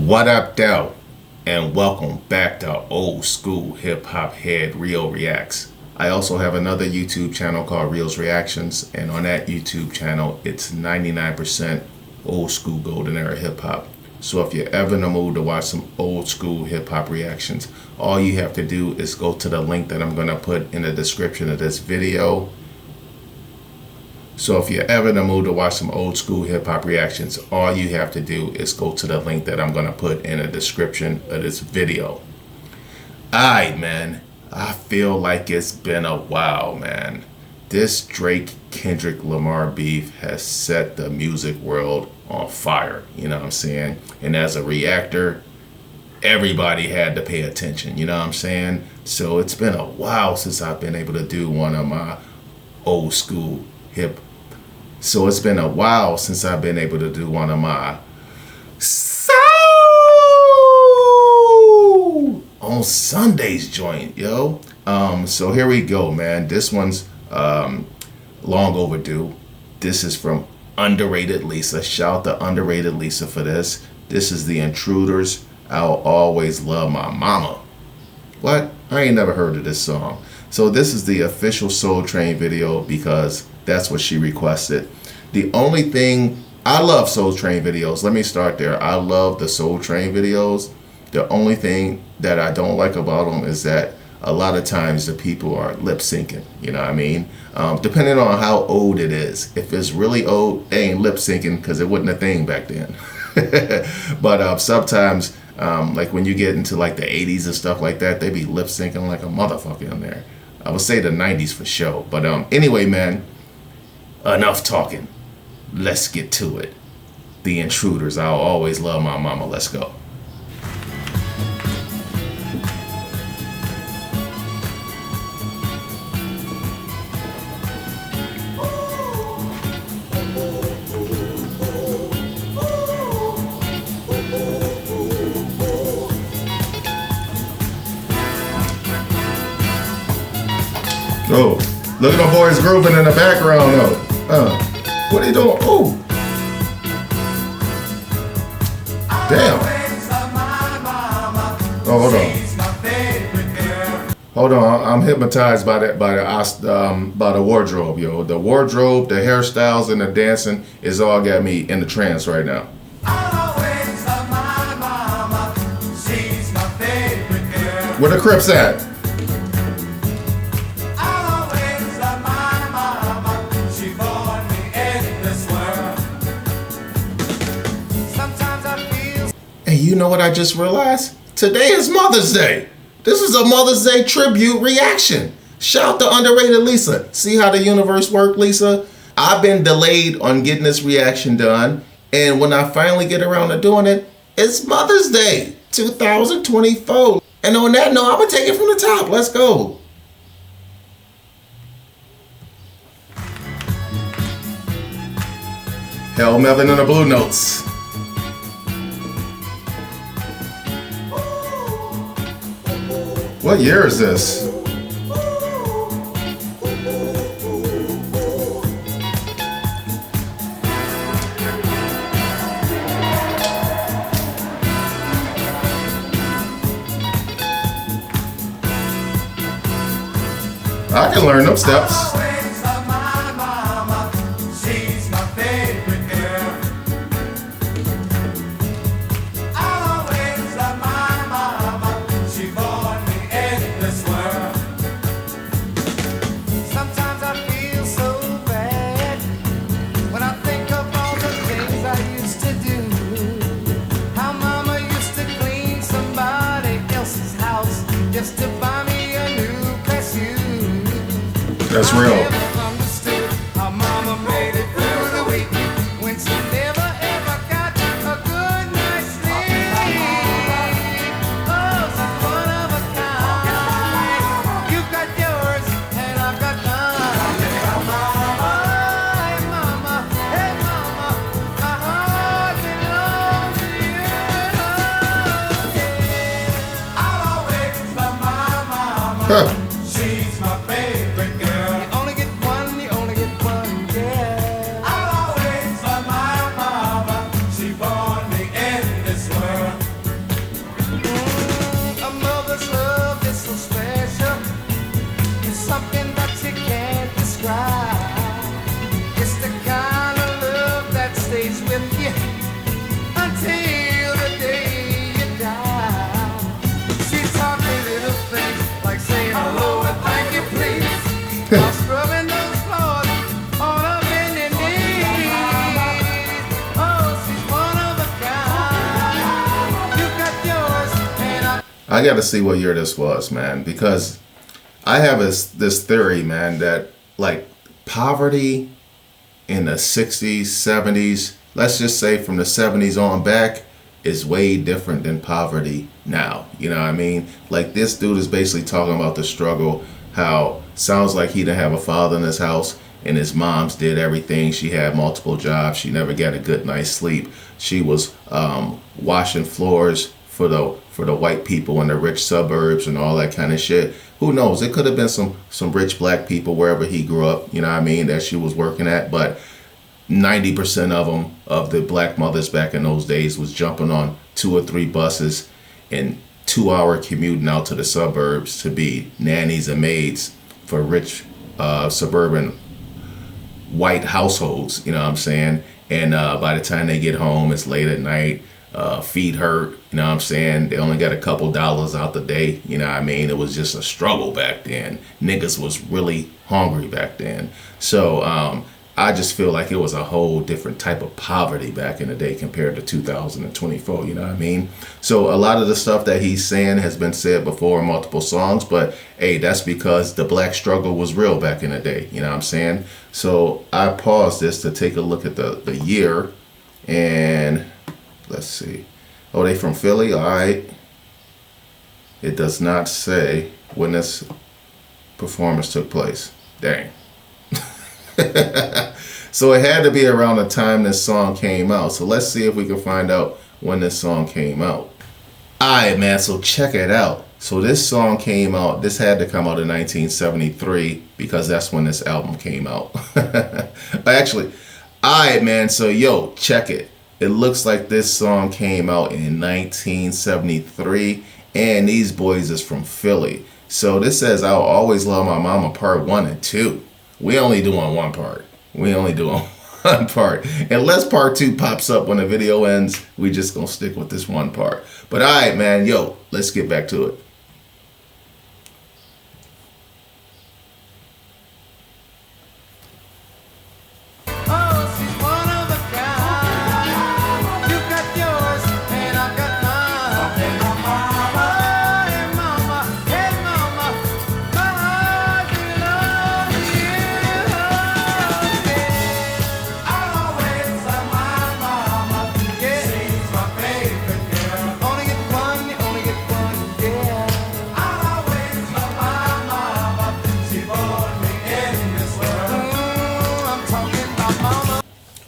What up, though? And welcome back to Old School Hip Hop Head Real Reacts. I also have another YouTube channel called Reels Reactions, and on that YouTube channel, it's 99% old school golden era hip hop. So if you're ever in the mood to watch some old school hip hop reactions, all you have to do is go to the link that I'm gonna put in the description of this video. So if you're ever in the mood to watch some old school hip hop reactions, all you have to do is go to the link that I'm gonna put in the description of this video. Alright, man. I feel like it's been a while, man. This Drake Kendrick Lamar beef has set the music world on fire, you know what I'm saying? And as a reactor, everybody had to pay attention, you know what I'm saying? So it's been a while since I've been able to do one of my old school hip. So it's been a while since I've been able to do one of my soul on Sundays joint, yo. So here we go, man. This one's long overdue. This is from Underrated Lisa. Shout out to Underrated Lisa for this. This is the Intruders. I'll Always Love My Mama. What? I ain't never heard of this song. So this is the official Soul Train video because that's what she requested. The only thing, I love Soul Train videos. Let me start there. I love the Soul Train videos. The only thing that I don't like about them is that a lot of times the people are lip syncing, you know what I mean? Depending on how old it is. If it's really old, they ain't lip syncing because it wasn't a thing back then. But sometimes, like when you get into like the 80s and stuff like that, they be lip syncing like a motherfucker in there. I would say the 90s for sure. But anyway, man, enough talking. Let's get to it. The Intruders, I'll Always Love My Mama. Let's go. Oh, look at the boys grooving in the background though. What are they doing? Oh, damn. Oh, hold on. I'm hypnotized by the wardrobe, yo. The wardrobe, the hairstyles, and the dancing is all got me in the trance right now. Where the Crips at? Hey, you know what I just realized? Today is Mother's Day. This is a Mother's Day tribute reaction. Shout out to Underrated Lisa. See how the universe works, Lisa? I've been delayed on getting this reaction done, and when I finally get around to doing it, it's Mother's Day 2024. And on that note, I'm gonna take it from the top. Let's go. Hell, Melvin and the Blue Notes. What year is this? I can learn them steps. That's real. Huh. She's my favorite girl. You only get one, yeah. I'll always love my mama. She born me in this world. till the day you die. She taught me little things like saying hello and thank you, please. While scrubbing those floors on a bending knee. Oh, she's one of a kind. You got yours and I got to see what year this was, man, because I have this theory, man, that like poverty in the 60s, 70s, let's just say from the 70s on back, is way different than poverty now. You know what I mean? Like this dude is basically talking about the struggle, how sounds like he didn't have a father in his house and his mom's did everything. She had multiple jobs. She never got a good night's sleep. She was washing floors for the white people in the rich suburbs and all that kind of shit. Who knows? It could have been some rich black people wherever he grew up, you know what I mean, that she was working at. But 90% of them, of the black mothers back in those days, was jumping on 2 or 3 buses and 2-hour commuting out to the suburbs to be nannies and maids for rich suburban white households, you know what I'm saying? And by the time they get home, it's late at night. Feet hurt, you know what I'm saying? They only got a couple dollars out the day, you know what I mean? It was just a struggle back then. Niggas was really hungry back then. So I just feel like it was a whole different type of poverty back in the day compared to 2024, you know what I mean? So a lot of the stuff that he's saying has been said before in multiple songs, but hey, that's because the black struggle was real back in the day, you know what I'm saying? So I paused this to take a look at the year, and let's see. Oh, they from Philly? All right. It does not say when this performance took place. Dang. So it had to be around the time this song came out. So let's see if we can find out when this song came out. All right, man. So check it out. So this song came out. This had to come out in 1973 because that's when this album came out. Actually, all right, man. So yo, check it. It looks like this song came out in 1973, and these boys is from Philly. So this says, I'll Always Love My Mama Part 1 and 2. We only doing one part. We only doing one part. Unless Part 2 pops up when the video ends, we just gonna stick with this one part. But all right, man, yo, let's get back to it.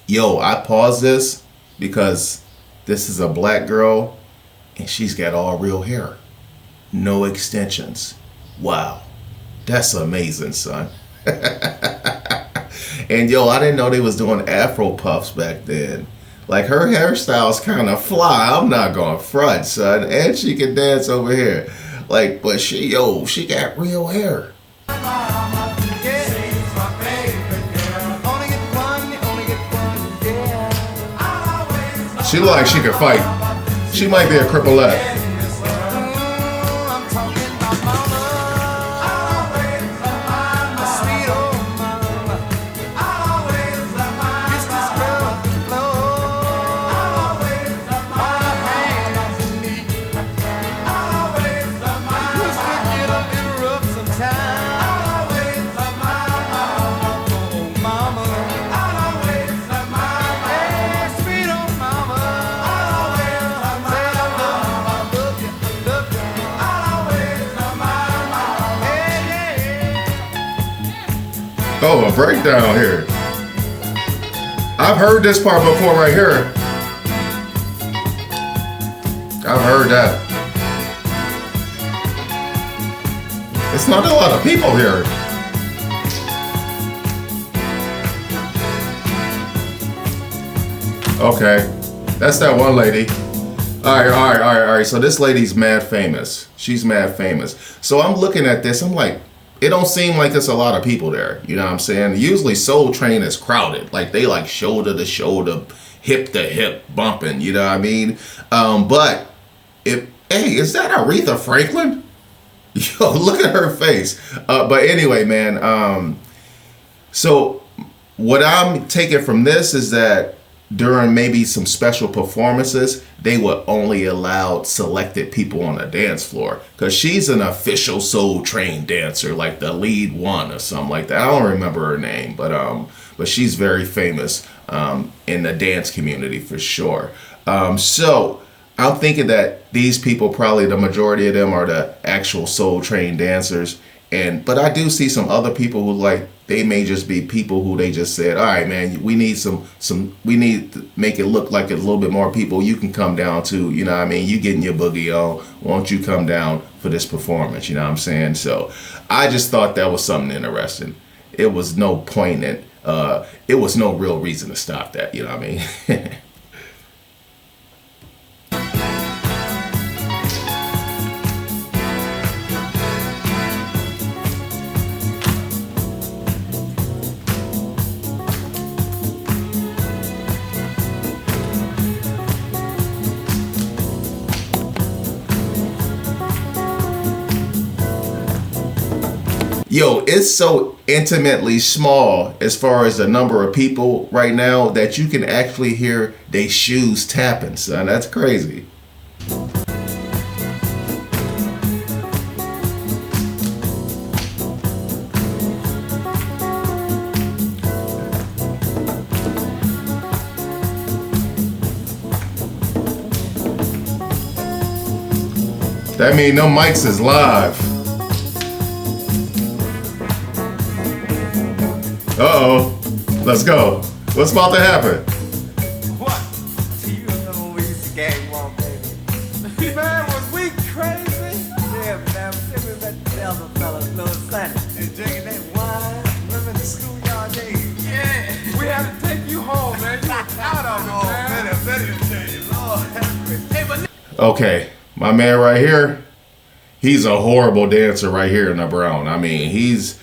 Yo, I paused this because this is a black girl and she's got all real hair. No extensions. Wow. That's amazing, son. And yo, I didn't know they was doing Afro puffs back then. Like her hairstyle's kind of fly. I'm not gonna front, son. And she can dance over here. Like, but she got real hair. She look like she could fight. She might be a cripplette. Oh, a breakdown here. I've heard this part before right here. I've heard that. It's not a lot of people here. Okay. That's that one lady. All right. So this lady's mad famous. She's mad famous. So I'm looking at this. I'm like, it don't seem like there's a lot of people there. You know what I'm saying? Usually Soul Train is crowded. Like they like shoulder to shoulder, hip to hip bumping. You know what I mean? But hey, is that Aretha Franklin? Yo, look at her face. But anyway, man. So what I'm taking from this is that during maybe some special performances, they would only allow selected people on the dance floor, because she's an official Soul Train dancer, like the lead one or something like that. I don't remember her name, but she's very famous in the dance community for sure. So I'm thinking that these people, probably the majority of them, are the actual Soul Train dancers. But I do see some other people who, like, they may just be people who they just said, all right, man, we need we need to make it look like a little bit more people. You can come down to, you know what I mean? You getting your boogie on. Won't you come down for this performance? You know what I'm saying? So I just thought that was something interesting. It was no point in, it was no real reason to stop that. You know what I mean? Yo, it's so intimately small as far as the number of people right now that you can actually hear their shoes tapping, son. That's crazy. That mean no mics is live. Uh-oh. Let's go. What's about to happen? What? You remember we used to gang walk, baby? Man, was we crazy? Yeah, man. Remember that Delta fella's little son? They drinking that wine. Remember the schoolyard days? Yeah. We had to take you home, man. You were out of it, man. Oh, better tell you. Lord have mercy. Hey, but Okay, my man right here, he's a horrible dancer right here in the brown. I mean, he's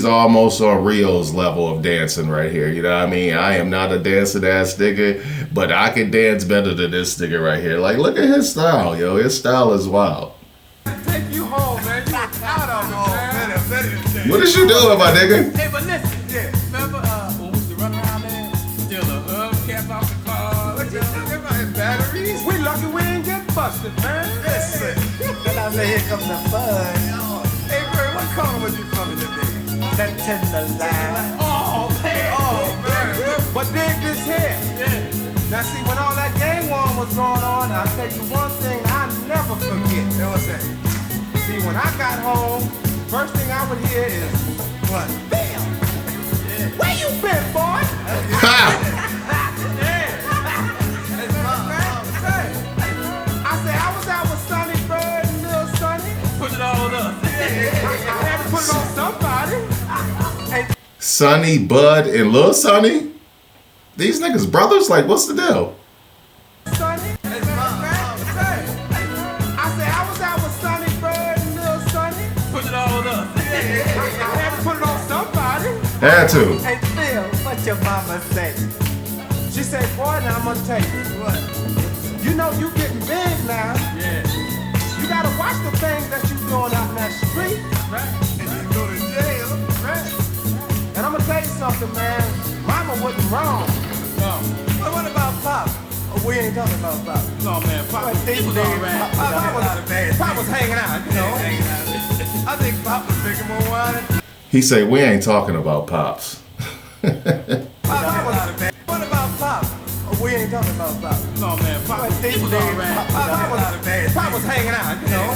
almost on Rio's level of dancing right here. You know what I mean? I am not a dancing ass nigga, but I can dance better than this nigga right here. Like, look at his style, yo. His style is wild. take you home, man. You were out of it, man. What is you doing, my nigga? Hey, but listen, yeah. Remember when we used to run around there, steal the hubcap off the car? What you talking about? His batteries? We lucky we ain't get busted, man. Listen. Then I say, here comes the fun. Hey, Bird, what color was you coming today? That tender line. Oh, man. Oh, man. But dig this here. Yeah. Now, see, when all that gang war was going on, I'll tell you one thing I never forget. What's that? See, when I got home, first thing I would hear is, what? Bill! Yeah. Where you been, boy? I said, I was out with Sonny Bird and Lil Sonny. Put it all on us. I had to put it on somebody. Sonny, Bud, and Lil Sonny? These niggas brothers? Like, what's the deal? Sonny? I said, I was out with Sonny Bird and Lil Sonny. Put it all on us. I had to put it on somebody. Had to. Hey, Phil, what your mama say? She said, boy, now I'm gonna tell you. What? You know you getting big now. Yeah. You gotta watch the things that you doing out in that street. Right. And you go to jail. Right. And I'm gonna tell you something, man. Mama wasn't wrong. No. But what about Pop? Oh, we ain't talking about Pop. No, man. Pop was all right. Pop was hanging out, you know. I think Pop was drinking more wine. He said, we ain't talking about Pops. What about Pop? Oh, we ain't talking about Pop. No, man. Pop was all right. Pop was hanging out, you know.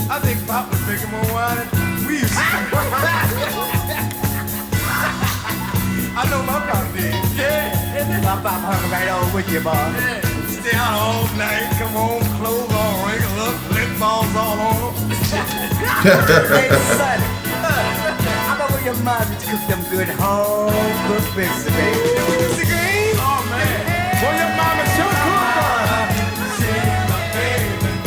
I think Pop was drinking more wine. We used to. I know my pop did. Yeah. My pop hung right on with you, boy. Yeah. Stay out all night, come home, clothes all wrinkled up, lip balms all on them. Hey, son. I know where your mom used to cook them good home cooked pizza, baby. You see green? Oh, man. Well, your mama sure cooked. She's my baby, man.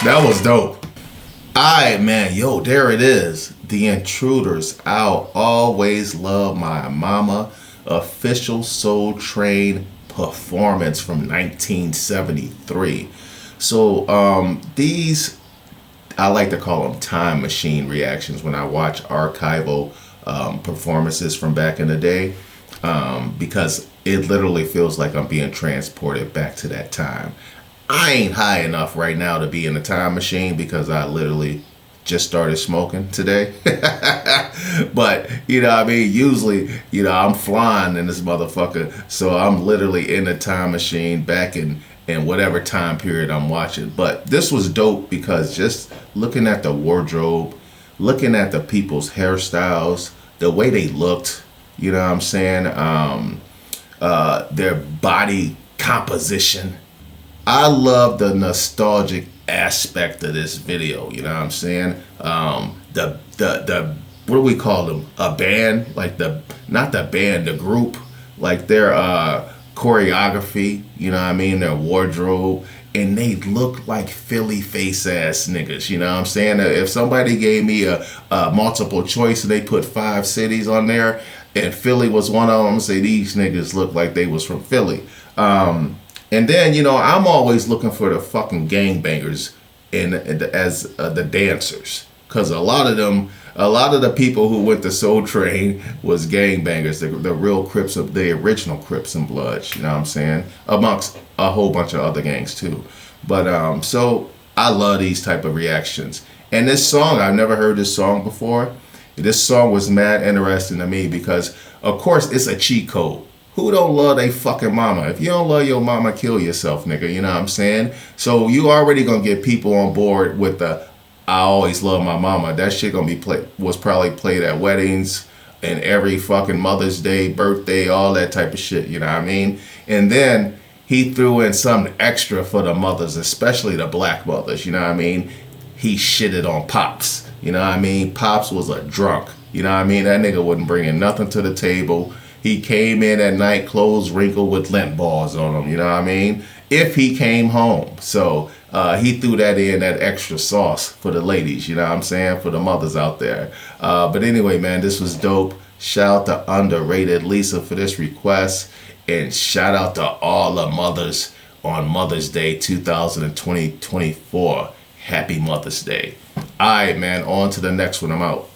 That was dope. Alright, man. Yo, there it is. The Intruders. I'll always love my mama. Official Soul Train performance from 1973. So, these, I like to call them time machine reactions when I watch archival performances from back in the day, because it literally feels like I'm being transported back to that time. I ain't high enough right now to be in a time machine because I literally just started smoking today. But, you know what I mean? Usually, you know, I'm flying in this motherfucker. So I'm literally in a time machine back in whatever time period I'm watching. But this was dope because just looking at the wardrobe, looking at the people's hairstyles, the way they looked, you know what I'm saying? Their body composition. I love the nostalgic aspect of this video, you know what I'm saying? The what do we call them? A band, like not the band, the group, like their choreography, you know what I mean? Their wardrobe, and they look like Philly face ass niggas, you know what I'm saying? If somebody gave me a multiple choice and they put 5 cities on there and Philly was one of them, say these niggas look like they was from Philly. And then, you know, I'm always looking for the fucking gangbangers as the dancers. Because a lot of the people who went to Soul Train was gangbangers, the real Crips, the original Crips and Bloods, you know what I'm saying? Amongst a whole bunch of other gangs too. But, so I love these type of reactions. And this song, I've never heard this song before. This song was mad interesting to me because, of course, it's a cheat code. Who don't love they fucking mama? If you don't love your mama, kill yourself, nigga. You know what I'm saying? So you already gonna get people on board with the I always love my mama. That shit gonna be was probably played at weddings and every fucking Mother's Day, birthday, all that type of shit. You know what I mean? And then he threw in something extra for the mothers, especially the black mothers. You know what I mean? He shitted on Pops. You know what I mean? Pops was a drunk. You know what I mean? That nigga wasn't bringing nothing to the table. He came in at night, clothes wrinkled with lint balls on him, you know what I mean? If he came home. So he threw that in, that extra sauce for the ladies, you know what I'm saying? For the mothers out there. But anyway, man, this was dope. Shout out to Underrated Lisa for this request. And shout out to all the mothers on Mother's Day 2024. Happy Mother's Day. All right, man, on to the next one. I'm out.